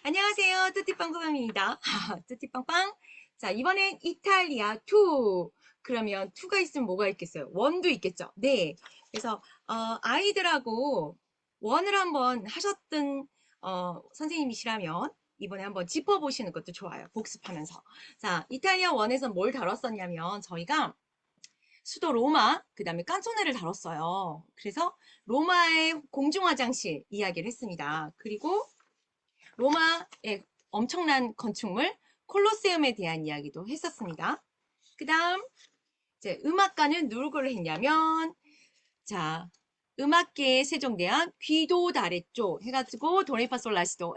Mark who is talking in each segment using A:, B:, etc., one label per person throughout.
A: 안녕하세요. 뚜띠빵빵입니다. 뚜띠빵빵. 자, 이번엔 이탈리아 2. 그러면 2가 있으면 뭐가 있겠어요? 1도 있겠죠? 네. 그래서, 아이들하고 1을 한번 하셨던, 선생님이시라면 이번에 한번 짚어보시는 것도 좋아요. 복습하면서. 자, 이탈리아 1에서 뭘 다뤘었냐면 저희가 수도 로마, 그 다음에 깐소네를 다뤘어요. 그래서 로마의 공중화장실 이야기를 했습니다. 그리고 로마의 엄청난 건축물 콜로세움에 대한 이야기도 했었습니다. 그 다음 이제 음악가는 누구를 했냐면 자 음악계의 세종대왕 귀도 다레쪼 해가지고 도레미파솔라시도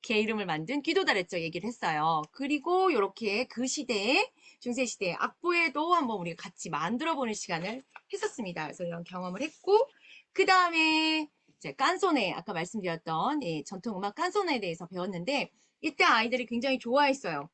A: 걔 이름을 만든 귀도 다레쪼 얘기를 했어요. 그리고 이렇게 그 시대의 중세시대 악보에도 한번 우리가 같이 만들어보는 시간을 했었습니다. 그래서 이런 경험을 했고 그 다음에 이제 깐소네 아까 말씀드렸던 전통음악 깐소네에 대해서 배웠는데 이때 아이들이 굉장히 좋아했어요.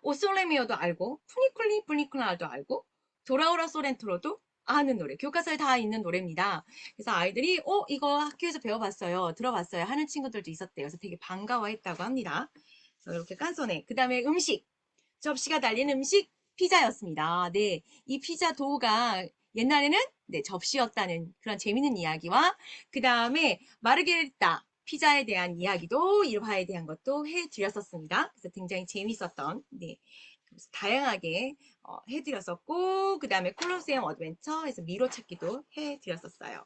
A: 오솔레미오도 알고 푸니쿨리 푸니쿨라도 알고 도라우라 소렌토로도 아는 노래 교과서에 다 있는 노래입니다. 그래서 아이들이 이거 학교에서 배워봤어요 들어봤어요 하는 친구들도 있었대요. 그래서 되게 반가워했다고 합니다. 그래서 이렇게 깐소네 그 다음에 음식 접시가 달린 음식 피자였습니다. 네, 이 피자 도우가 옛날에는 접시였다는 그런 재밌는 이야기와 그 다음에 마르게리타 피자에 대한 이야기도 일화에 대한 것도 해드렸었습니다. 그래서 굉장히 재밌었던 다양하게 해드렸었고 그 다음에 콜로세움 어드벤처에서 미로 찾기도 해드렸었어요.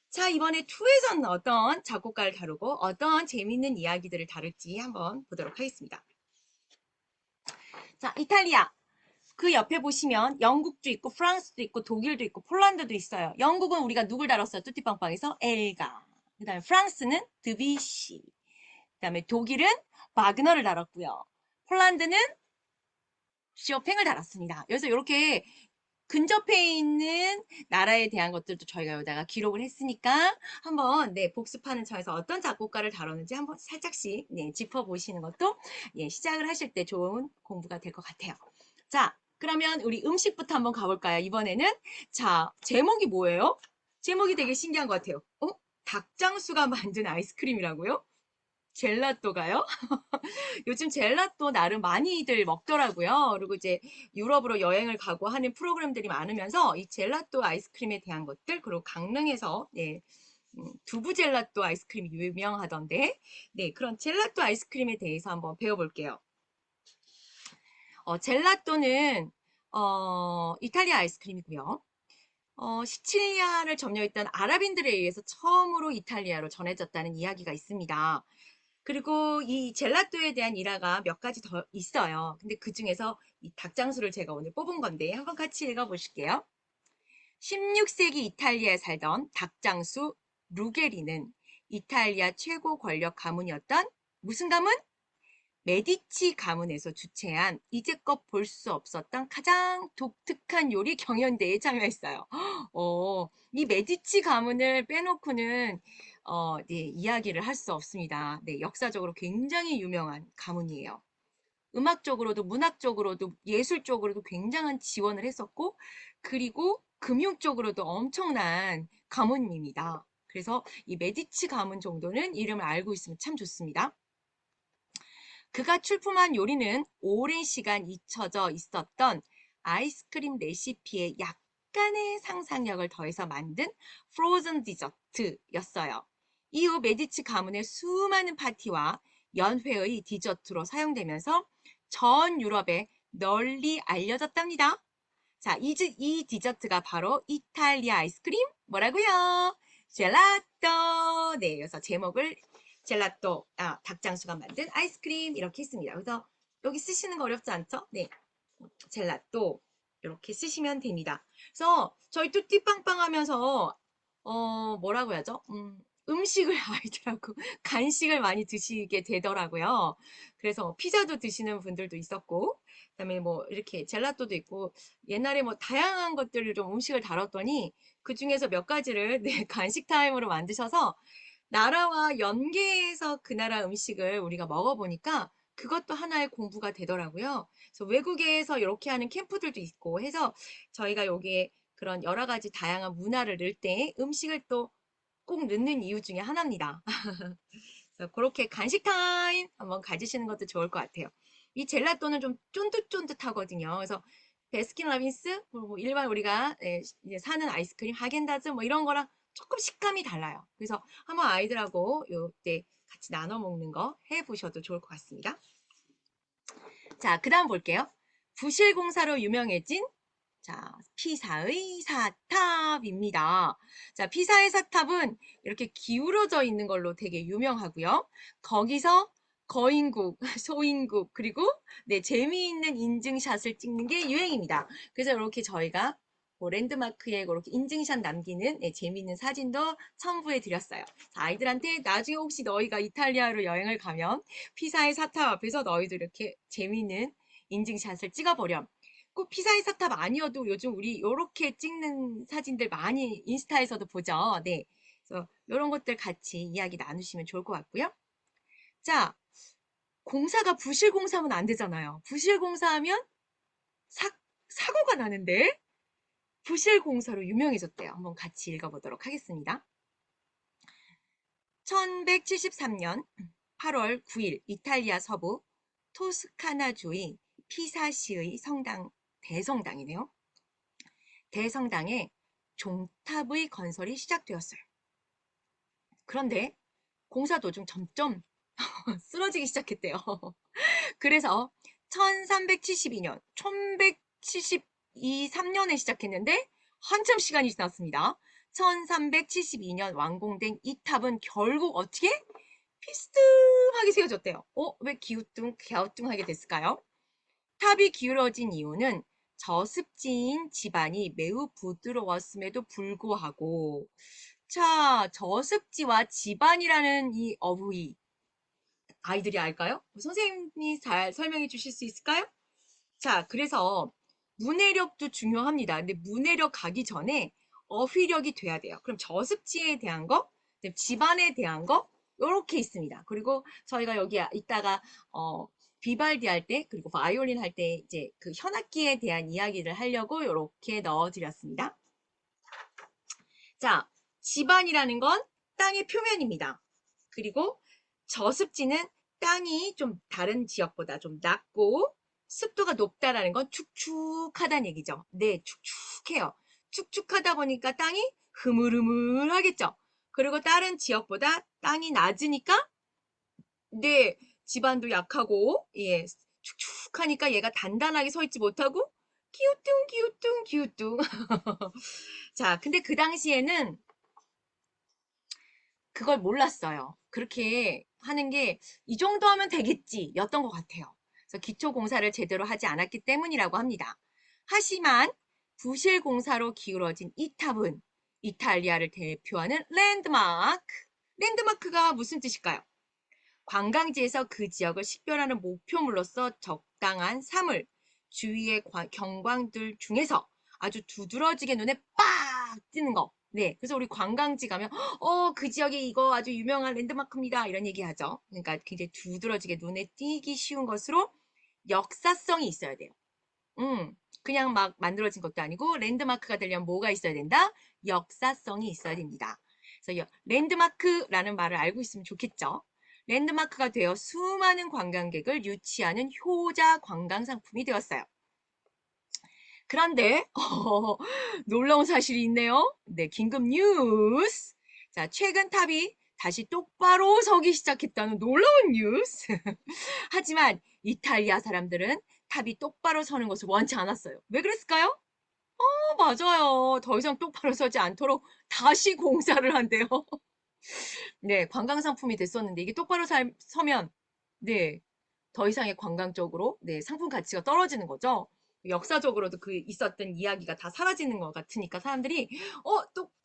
A: 자 이번에 2에서는 어떤 작곡가를 다루고 어떤 재밌는 이야기들을 다룰지 한번 보도록 하겠습니다. 자 이탈리아 그 옆에 보시면 영국도 있고 프랑스도 있고 독일도 있고 폴란드도 있어요. 영국은 우리가 누굴 다뤘어요? 뚜띠빵빵에서 엘가. 그 다음에 프랑스는 드비시. 그 다음에 독일은 바그너를 다뤘고요. 폴란드는 쇼팽을 다뤘습니다. 그래서 이렇게 근접해 있는 나라에 대한 것들도 저희가 여기다가 기록을 했으니까 한번 복습하는 차에서 어떤 작곡가를 다뤘는지 한번 살짝씩 짚어보시는 것도 시작을 하실 때 좋은 공부가 될 것 같아요. 자, 그러면 우리 음식부터 한번 가볼까요? 이번에는 자, 제목이 뭐예요? 제목이 되게 신기한 것 같아요. 닭장수가 만든 아이스크림이라고요? 젤라또가요? 요즘 젤라또 나름 많이들 먹더라고요. 그리고 이제 유럽으로 여행을 가고 하는 프로그램들이 많으면서 이 젤라또 아이스크림에 대한 것들 그리고 강릉에서 두부 젤라또 아이스크림이 유명하던데 그런 젤라또 아이스크림에 대해서 한번 배워볼게요. 젤라또는 이탈리아 아이스크림이고요. 시칠리아를 점령했던 아랍인들에 의해서 처음으로 이탈리아로 전해졌다는 이야기가 있습니다. 그리고 이 젤라또에 대한 일화가 몇 가지 더 있어요. 근데 그 중에서 이 닭장수를 제가 오늘 뽑은 건데 한번 같이 읽어보실게요. 16세기 이탈리아에 살던 닭장수 루게리는 이탈리아 최고 권력 가문이었던 무슨 가문? 메디치 가문에서 주최한 이제껏 볼 수 없었던 가장 독특한 요리 경연대회에 참여했어요. 이 메디치 가문을 빼놓고는 이야기를 할 수 없습니다. 역사적으로 굉장히 유명한 가문이에요. 음악적으로도 문학적으로도 예술적으로도 굉장한 지원을 했었고 그리고 금융적으로도 엄청난 가문입니다. 그래서 이 메디치 가문 정도는 이름을 알고 있으면 참 좋습니다. 그가 출품한 요리는 오랜 시간 잊혀져 있었던 아이스크림 레시피에 약간의 상상력을 더해서 만든 프로즌 디저트였어요. 이후 메디치 가문의 수많은 파티와 연회의 디저트로 사용되면서 전 유럽에 널리 알려졌답니다. 자, 이 디저트가 바로 이탈리아 아이스크림 뭐라고요? 젤라또. 네, 그래서 제목을 젤라또, 닭장수가 만든 아이스크림 이렇게 했습니다. 그래서 여기 쓰시는 거 어렵지 않죠? 네, 젤라또 이렇게 쓰시면 됩니다. 그래서 저희 뚜띠빵빵 하면서 뭐라고 해야죠? 음식을 아이들하고 간식을 많이 드시게 되더라고요. 그래서 피자도 드시는 분들도 있었고 그다음에 뭐 이렇게 젤라또도 있고 옛날에 뭐 다양한 것들을 좀 음식을 다뤘더니 그 중에서 몇 가지를 간식 타임으로 만드셔서 나라와 연계해서 그 나라 음식을 우리가 먹어보니까 그것도 하나의 공부가 되더라고요. 그래서 외국에서 이렇게 하는 캠프들도 있고 해서 저희가 여기에 그런 여러 가지 다양한 문화를 넣을 때 음식을 또 꼭 넣는 이유 중에 하나입니다. 그래서 그렇게 간식 타임 한번 가지시는 것도 좋을 것 같아요. 이 젤라또는 좀 쫀득쫀득하거든요. 그래서 베스킨라빈스, 뭐 일반 우리가 이제 사는 아이스크림, 하겐다즈 뭐 이런 거랑 조금 식감이 달라요. 그래서 한번 아이들하고 요때 같이 나눠 먹는 거 해보셔도 좋을 것 같습니다. 자, 그 다음 볼게요. 부실공사로 유명해진 자, 피사의 사탑입니다. 자, 피사의 사탑은 이렇게 기울어져 있는 걸로 되게 유명하고요. 거기서 거인국, 소인국, 그리고 네, 재미있는 인증샷을 찍는 게 유행입니다. 그래서 이렇게 저희가 뭐 랜드마크에 이렇게 인증샷 남기는 네, 재미있는 사진도 첨부해 드렸어요. 자, 아이들한테 나중에 혹시 너희가 이탈리아로 여행을 가면 피사의 사탑 앞에서 너희도 이렇게 재미있는 인증샷을 찍어보렴. 꼭 피사의 사탑 아니어도 요즘 우리 이렇게 찍는 사진들 많이 인스타에서도 보죠. 네. 그래서 이런 것들 같이 이야기 나누시면 좋을 것 같고요. 자, 공사가 부실 공사하면 안 되잖아요. 부실 공사하면 사고가 나는데 부실 공사로 유명해졌대요. 한번 같이 읽어보도록 하겠습니다. 1173년 8월 9일 이탈리아 서부 토스카나주의 피사시의 성당, 대성당이네요. 대성당에 종탑의 건설이 시작되었어요. 그런데 공사 도중 점점 쓰러지기 시작했대요. 그래서 1372년, 1173년에 시작했는데 한참 시간이 지났습니다. 1372년 완공된 이 탑은 결국 어떻게? 비스듬하게 세워졌대요. 왜 갸우뚱하게 됐을까요? 탑이 기울어진 이유는 저습지인 집안이 매우 부드러웠음에도 불구하고 자, 저습지와 집안이라는 이 어휘 아이들이 알까요? 선생님이 잘 설명해 주실 수 있을까요? 자, 그래서 문해력도 중요합니다. 근데 문해력 가기 전에 어휘력이 돼야 돼요. 그럼 저습지에 대한 거, 집안에 대한 거 이렇게 있습니다. 그리고 저희가 여기 이따가 비발디 할 때 그리고 바이올린 할 때 이제 그 현악기에 대한 이야기를 하려고 이렇게 넣어드렸습니다. 자, 집안이라는 건 땅의 표면입니다. 그리고 저습지는 땅이 좀 다른 지역보다 좀 낮고 습도가 높다라는 건 축축하다는 얘기죠. 네, 축축해요. 축축하다 보니까 땅이 흐물흐물하겠죠. 그리고 다른 지역보다 땅이 낮으니까 네, 지반도 약하고 예, 축축하니까 얘가 단단하게 서 있지 못하고 기우뚱 기우뚱 기우뚱. 자, 근데 그 당시에는 그걸 몰랐어요. 그렇게 하는 게 이 정도 하면 되겠지 였던 것 같아요. 그래서 기초 공사를 제대로 하지 않았기 때문이라고 합니다. 하지만 부실 공사로 기울어진 이 탑은 이탈리아를 대표하는 랜드마크. 랜드마크가 무슨 뜻일까요? 관광지에서 그 지역을 식별하는 목표물로서 적당한 사물, 주위의 경관들 중에서 아주 두드러지게 눈에 빡 띄는 거. 네, 그래서 우리 관광지 가면 그 지역이 이거 아주 유명한 랜드마크입니다. 이런 얘기 하죠. 그러니까 굉장히 두드러지게 눈에 띄기 쉬운 것으로 역사성이 있어야 돼요. 그냥 막 만들어진 것도 아니고 랜드마크가 되려면 뭐가 있어야 된다? 역사성이 있어야 됩니다. 그래서 랜드마크라는 말을 알고 있으면 좋겠죠. 랜드마크가 되어 수많은 관광객을 유치하는 효자 관광 상품이 되었어요. 그런데 놀라운 사실이 있네요. 네, 긴급 뉴스. 자, 최근 탑이 다시 똑바로 서기 시작했다는 놀라운 뉴스. 하지만 이탈리아 사람들은 탑이 똑바로 서는 것을 원치 않았어요. 왜 그랬을까요? 맞아요. 더 이상 똑바로 서지 않도록 다시 공사를 한대요. 네, 관광 상품이 됐었는데 이게 똑바로 서면 네, 더 이상의 관광적으로 네, 상품 가치가 떨어지는 거죠. 역사적으로도 그 있었던 이야기가 다 사라지는 것 같으니까 사람들이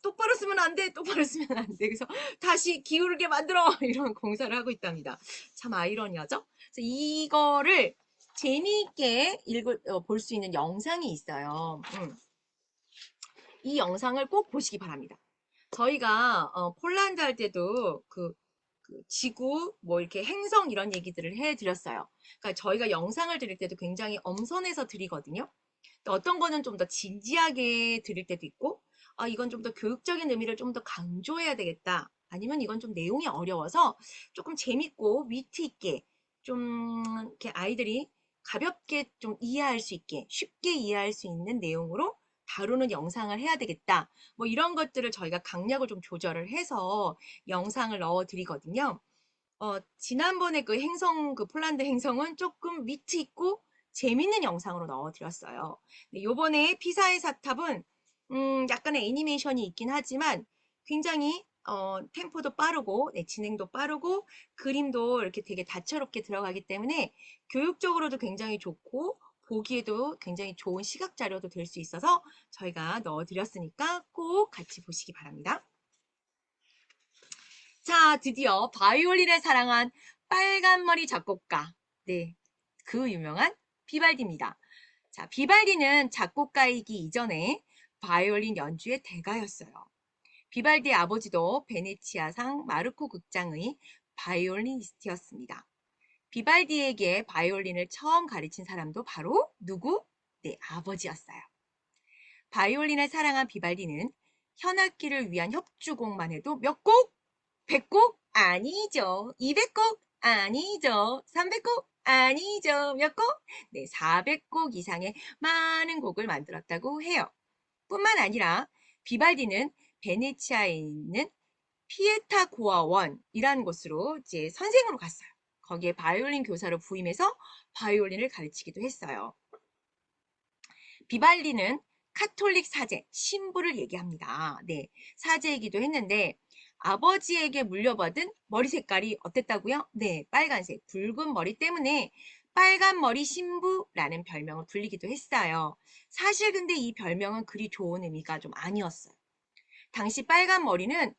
A: 똑바로 쓰면 안 돼, 똑바로 쓰면 안 돼. 그래서 다시 기울게 만들어 이런 공사를 하고 있답니다. 참 아이러니하죠? 그래서 이거를 재미있게 볼 수 있는 영상이 있어요. 이 영상을 꼭 보시기 바랍니다. 저희가 폴란드 할 때도 그 지구 뭐 이렇게 행성 이런 얘기들을 해드렸어요. 그러니까 저희가 영상을 드릴 때도 굉장히 엄선해서 드리거든요. 어떤 거는 좀 더 진지하게 드릴 때도 있고 이건 좀 더 교육적인 의미를 좀 더 강조해야 되겠다 아니면 이건 좀 내용이 어려워서 조금 재밌고 위트 있게 좀 이렇게 아이들이 가볍게 좀 이해할 수 있게 쉽게 이해할 수 있는 내용으로 다루는 영상을 해야 되겠다. 뭐 이런 것들을 저희가 강약을 좀 조절을 해서 영상을 넣어 드리거든요. 지난번에 그 행성, 그 폴란드 행성은 조금 위트 있고 재밌는 영상으로 넣어드렸어요. 네, 요번에 피사의 사탑은, 약간의 애니메이션이 있긴 하지만 굉장히, 템포도 빠르고, 네, 진행도 빠르고, 그림도 이렇게 되게 다채롭게 들어가기 때문에 교육적으로도 굉장히 좋고, 보기에도 굉장히 좋은 시각 자료도 될 수 있어서 저희가 넣어드렸으니까 꼭 같이 보시기 바랍니다. 자, 드디어 바이올린을 사랑한 빨간머리 작곡가. 네, 그 유명한 비발디입니다. 자, 비발디는 작곡가이기 이전에 바이올린 연주의 대가였어요. 비발디의 아버지도 베네치아상 마르코 극장의 바이올리니스트였습니다. 비발디에게 바이올린을 처음 가르친 사람도 바로 누구? 네, 아버지였어요. 바이올린을 사랑한 비발디는 현악기를 위한 협주곡만 해도 몇 곡? 100곡? 아니죠. 200곡? 아니죠. 300곡? 아니죠. 몇 곡? 네, 400곡 이상의 많은 곡을 만들었다고 해요. 뿐만 아니라 비발디는 베네치아에 있는 피에타 고아원이라는 곳으로 이제 선생으로 갔어요. 거기에 바이올린 교사로 부임해서 바이올린을 가르치기도 했어요. 비발디는 카톨릭 사제, 신부를 얘기합니다. 네, 사제이기도 했는데 아버지에게 물려받은 머리 색깔이 어땠다고요? 네, 빨간색, 붉은 머리 때문에 빨간 머리 신부라는 별명을 불리기도 했어요. 사실 근데 이 별명은 그리 좋은 의미가 좀 아니었어요. 당시 빨간 머리는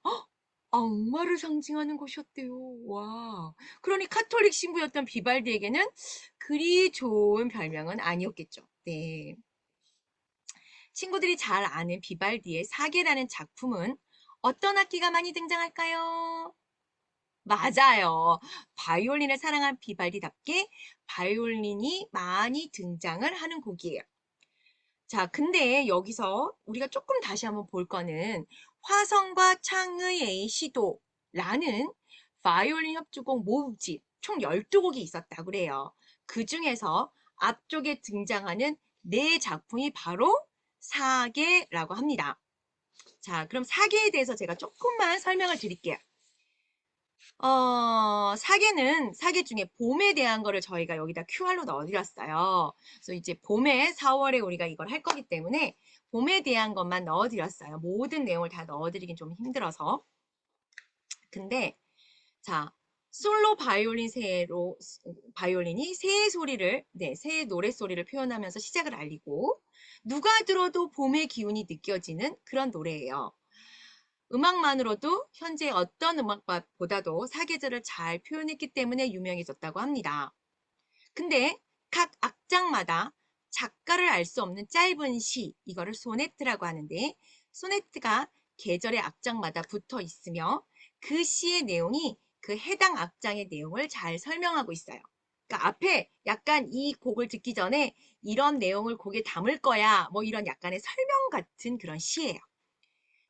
A: 악마를 상징하는 것이었대요. 와. 그러니 카톨릭 신부였던 비발디에게는 그리 좋은 별명은 아니었겠죠. 네. 친구들이 잘 아는 비발디의 사계라는 작품은 어떤 악기가 많이 등장할까요? 맞아요. 바이올린을 사랑한 비발디답게 바이올린이 많이 등장을 하는 곡이에요. 자, 근데 여기서 우리가 조금 다시 한번 볼 거는 화성과 창의의 시도라는 바이올린 협주곡 모음집 총 12곡이 있었다고 그래요. 그 중에서 앞쪽에 등장하는 네 작품이 바로 사계라고 합니다. 자, 그럼 사계에 대해서 제가 조금만 설명을 드릴게요. 사계는 사계 중에 봄에 대한 거를 저희가 여기다 QR로 넣어드렸어요. 그래서 이제 봄에 4월에 우리가 이걸 할 거기 때문에 봄에 대한 것만 넣어드렸어요. 모든 내용을 다 넣어드리긴 좀 힘들어서. 근데 자, 솔로 바이올린이 새의 소리를, 네, 새의 노래 소리를 표현하면서 시작을 알리고 누가 들어도 봄의 기운이 느껴지는 그런 노래예요. 음악만으로도 현재 어떤 음악보다도 사계절을 잘 표현했기 때문에 유명해졌다고 합니다. 근데 각 악장마다 작가를 알 수 없는 짧은 시, 이거를 소네트라고 하는데 소네트가 계절의 악장마다 붙어 있으며 그 시의 내용이 그 해당 악장의 내용을 잘 설명하고 있어요. 그러니까 앞에 약간 이 곡을 듣기 전에 이런 내용을 곡에 담을 거야, 뭐 이런 약간의 설명 같은 그런 시예요.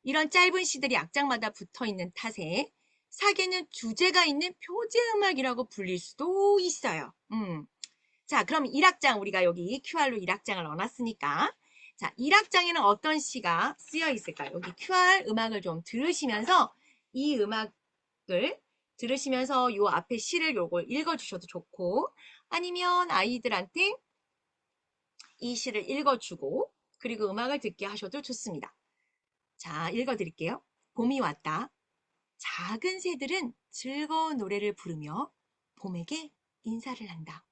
A: 이런 짧은 시들이 악장마다 붙어 있는 탓에 사계는 주제가 있는 표제음악이라고 불릴 수도 있어요. 자, 그럼 1악장 우리가 여기 QR로 1악장을 넣어놨으니까 자, 1악장에는 어떤 시가 쓰여 있을까요? 여기 QR 음악을 좀 들으시면서 이 음악을 들으시면서 요 앞에 시를 요걸 읽어주셔도 좋고 아니면 아이들한테 이 시를 읽어주고 그리고 음악을 듣게 하셔도 좋습니다. 자, 읽어드릴게요. 봄이 왔다. 작은 새들은 즐거운 노래를 부르며 봄에게 인사를 한다.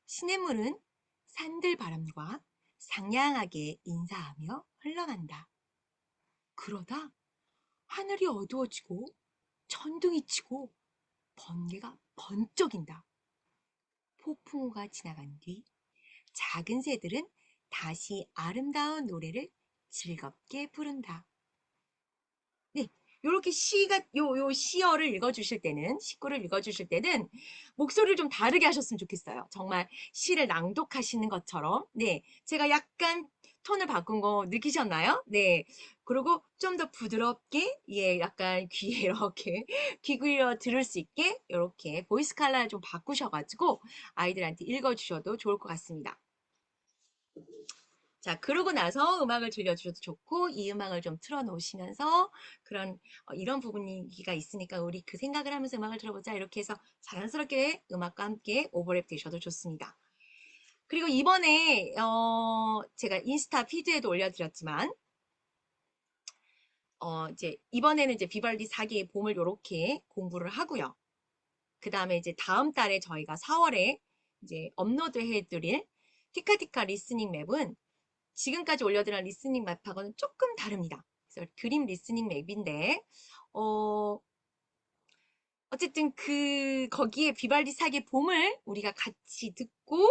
A: 시냇물은 산들 바람과 상냥하게 인사하며 흘러간다. 그러다 하늘이 어두워지고 천둥이 치고 번개가 번쩍인다. 폭풍우가 지나간 뒤 작은 새들은 다시 아름다운 노래를 즐겁게 부른다. 네, 요렇게 요 시어를 읽어주실 때는, 시구를 읽어주실 때는 목소리를 좀 다르게 하셨으면 좋겠어요. 정말 시를 낭독하시는 것처럼. 네, 제가 약간 톤을 바꾼 거 느끼셨나요? 네. 그리고 좀 더 부드럽게, 예, 약간 귀에 이렇게 귀 기울여 들을 수 있게 이렇게 보이스 칼라를 좀 바꾸셔가지고 아이들한테 읽어주셔도 좋을 것 같습니다. 자, 그러고 나서 음악을 들려주셔도 좋고, 이 음악을 좀 틀어놓으시면서, 그런, 이런 부분이가 있으니까 우리 그 생각을 하면서 음악을 들어보자. 이렇게 해서 자연스럽게 음악과 함께 오버랩 되셔도 좋습니다. 그리고 이번에, 제가 인스타 피드에도 올려드렸지만, 이제, 이번에는 이제 비발디 4개의 봄을 이렇게 공부를 하고요. 그 다음에 이제 다음 달에 저희가 4월에 이제 업로드 해드릴 티카티카 리스닝 맵은 지금까지 올려드린 리스닝 맵하고는 조금 다릅니다. 그래서 그림 리스닝 맵인데, 어쨌든 거기에 비발디 사기의 봄을 우리가 같이 듣고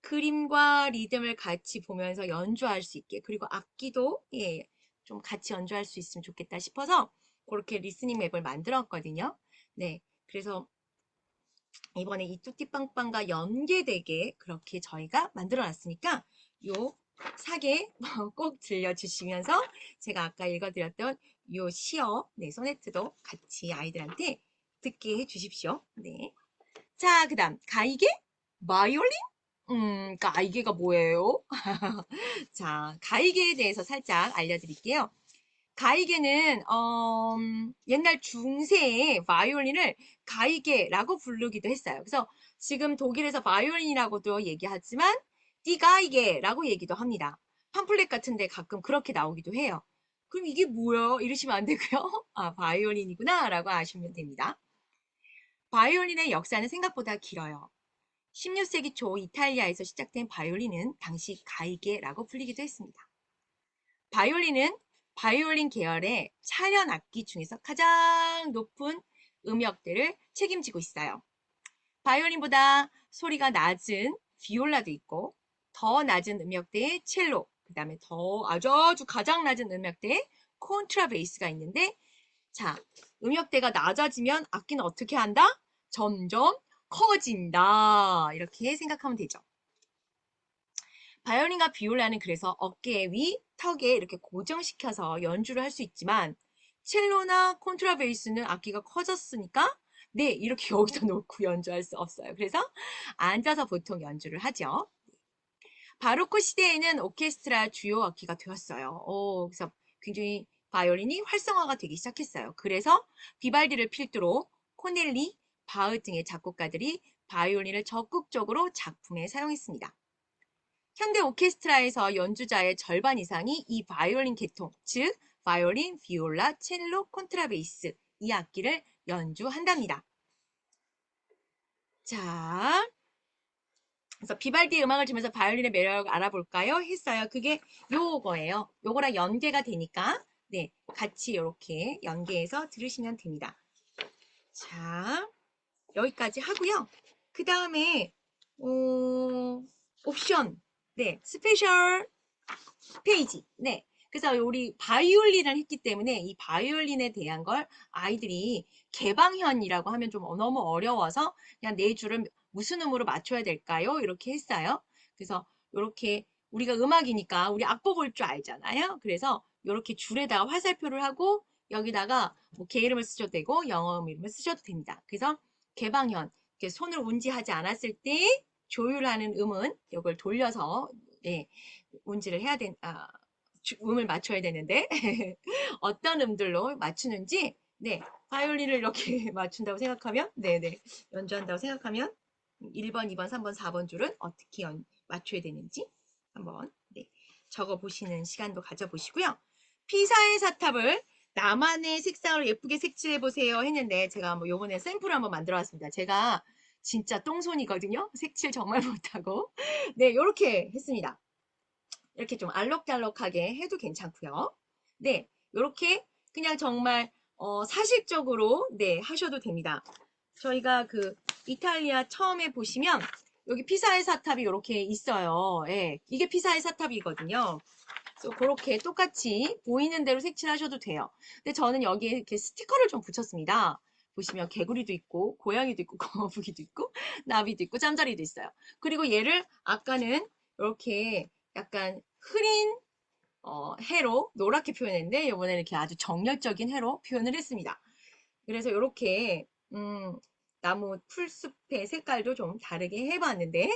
A: 그림과 리듬을 같이 보면서 연주할 수 있게, 그리고 악기도, 예, 좀 같이 연주할 수 있으면 좋겠다 싶어서 그렇게 리스닝 맵을 만들었거든요. 네. 그래서 이번에 이 뚜띠빵빵과 연계되게 그렇게 저희가 만들어 놨으니까 요 사계 꼭 들려주시면서 제가 아까 읽어드렸던 요 시어, 네, 소네트도 같이 아이들한테 듣게 해주십시오. 네. 자, 그 다음, 가이게? 바이올린? 가이게가 뭐예요? 자, 가이게에 대해서 살짝 알려드릴게요. 가이게는 옛날 중세에 바이올린을 가이게라고 부르기도 했어요. 그래서 지금 독일에서 바이올린이라고도 얘기하지만 디가이게라고 얘기도 합니다. 팜플렛 같은 데 가끔 그렇게 나오기도 해요. 그럼 이게 뭐야? 이러시면 안 되고요. 아, 바이올린이구나 라고 아시면 됩니다. 바이올린의 역사는 생각보다 길어요. 16세기 초 이탈리아에서 시작된 바이올린은 당시 가이게라고 불리기도 했습니다. 바이올린은 바이올린 계열의 차련 악기 중에서 가장 높은 음역대를 책임지고 있어요. 바이올린보다 소리가 낮은 비올라도 있고, 더 낮은 음역대의 첼로, 그 다음에 더 아주 가장 낮은 음역대의 콘트라베이스가 있는데, 자, 음역대가 낮아지면 악기는 어떻게 한다? 점점 커진다. 이렇게 생각하면 되죠. 바이올린과 비올라는 그래서 어깨 위, 턱에 이렇게 고정시켜서 연주를 할 수 있지만 첼로나 콘트라베이스는 악기가 커졌으니까 네, 이렇게 여기다 놓고 연주할 수 없어요. 그래서 앉아서 보통 연주를 하죠. 바로크 시대에는 오케스트라 주요 악기가 되었어요. 그래서 굉장히 바이올린이 활성화가 되기 시작했어요. 그래서 비발디를 필두로 코넬리, 바흐 등의 작곡가들이 바이올린을 적극적으로 작품에 사용했습니다. 현대 오케스트라에서 연주자의 절반 이상이 이 바이올린 계통, 즉 바이올린, 비올라, 첼로, 콘트라베이스 이 악기를 연주한답니다. 자, 그래서 비발디의 음악을 들으면서 바이올린의 매력을 알아볼까요? 했어요. 그게 요거예요. 요거랑 연계가 되니까 네, 같이 이렇게 연계해서 들으시면 됩니다. 자, 여기까지 하고요. 그 다음에 옵션, 네, 스페셜 페이지. 네. 그래서 우리 바이올린을 했기 때문에 이 바이올린에 대한 걸 아이들이 개방현이라고 하면 좀 너무 어려워서 그냥 네 줄을 무슨 음으로 맞춰야 될까요? 이렇게 했어요. 그래서 이렇게 우리가 음악이니까 우리 악보 볼 줄 알잖아요. 그래서 이렇게 줄에다가 화살표를 하고 여기다가 뭐 개 이름을 쓰셔도 되고 영어 이름을 쓰셔도 됩니다. 그래서 개방현, 이렇게 손을 운지하지 않았을 때 조율하는 음은 이걸 돌려서 예, 운지를 해야 음을 맞춰야 되는데 어떤 음들로 맞추는지 네, 바이올린을 이렇게 맞춘다고 생각하면 네네 연주한다고 생각하면 1번, 2번, 3번, 4번 줄은 어떻게 맞춰야 되는지 한번 네, 적어보시는 시간도 가져보시고요. 피사의 사탑을 나만의 색상으로 예쁘게 색칠해 보세요 했는데 제가 뭐 요번에 샘플을 한번 만들어 왔습니다. 제가 진짜 똥손이거든요. 색칠 정말 못하고 네, 이렇게 했습니다. 이렇게 좀 알록달록하게 해도 괜찮고요. 네, 이렇게 그냥 정말 사실적으로 네 하셔도 됩니다. 저희가 그 이탈리아 처음에 보시면 여기 피사의 사탑이 이렇게 있어요. 예, 이게 피사의 사탑이거든요. 그래서 그렇게 똑같이 보이는 대로 색칠하셔도 돼요. 근데 저는 여기에 이렇게 스티커를 좀 붙였습니다. 보시면 개구리도 있고 고양이도 있고 거북이도 있고 나비도 있고 잠자리도 있어요. 그리고 얘를 아까는 이렇게 약간 흐린 해로 노랗게 표현했는데 이번에는 이렇게 아주 정열적인 해로 표현을 했습니다. 그래서 이렇게 나무 풀숲의 색깔도 좀 다르게 해봤는데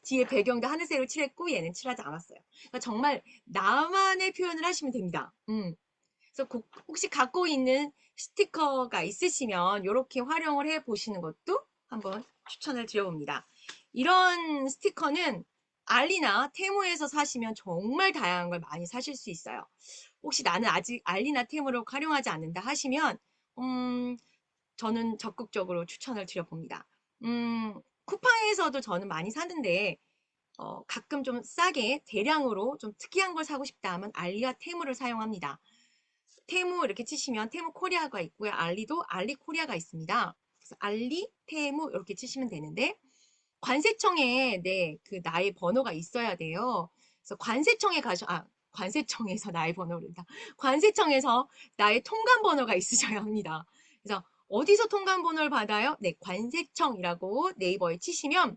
A: 뒤에 배경도 하늘색으로 칠했고 얘는 칠하지 않았어요. 그러니까 정말 나만의 표현을 하시면 됩니다. 그래서 혹시 갖고 있는 스티커가 있으시면 이렇게 활용을 해 보시는 것도 한번 추천을 드려봅니다. 이런 스티커는 알리나 테무에서 사시면 정말 다양한 걸 많이 사실 수 있어요. 혹시 나는 아직 알리나 테무를 활용하지 않는다 하시면 저는 적극적으로 추천을 드려봅니다. 쿠팡에서도 저는 많이 사는데 가끔 좀 싸게 대량으로 좀 특이한 걸 사고 싶다 하면 알리와 테무를 사용합니다. 테무 이렇게 치시면 테무 코리아가 있고요. 알리도 알리 코리아가 있습니다. 그래서 알리, 테무 이렇게 치시면 되는데 관세청에 그 나의 번호가 있어야 돼요. 그래서 관세청에 관세청에서 나의 번호를 다 관세청에서 나의 통관 번호가 있으셔야 합니다. 그래서 어디서 통관 번호를 받아요? 네, 관세청이라고 네이버에 치시면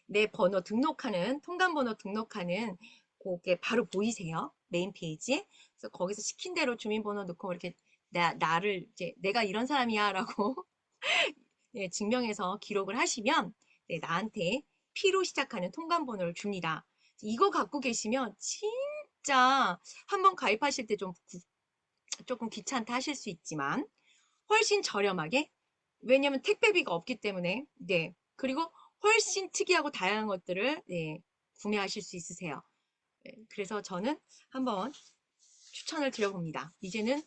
A: 내 번호 등록하는 통관 번호 등록하는 그게 바로 보이세요. 메인 페이지에. 그래서 거기서 시킨 대로 주민번호 넣고 이렇게 나를 이제 내가 이런 사람이야라고 네, 증명해서 기록을 하시면 네, 나한테 P로 시작하는 통관 번호를 줍니다. 이거 갖고 계시면 진짜 한번 가입하실 때 조금 귀찮다 하실 수 있지만 훨씬 저렴하게 왜냐면 택배비가 없기 때문에 네 그리고 훨씬 특이하고 다양한 것들을 네, 구매하실 수 있으세요. 네, 그래서 저는 한번 추천을 드려봅니다. 이제는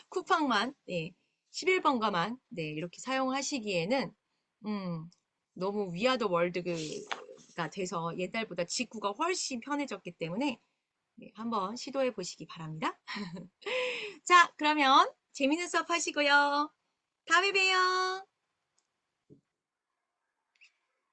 A: 쿠팡만 네, 11번가만 네, 이렇게 사용하시기에는 너무 위아더 월드가 돼서 옛날보다 직구가 훨씬 편해졌기 때문에 네, 한번 시도해 보시기 바랍니다. 자, 그러면 재밌는 수업 하시고요. 다음에 봬요.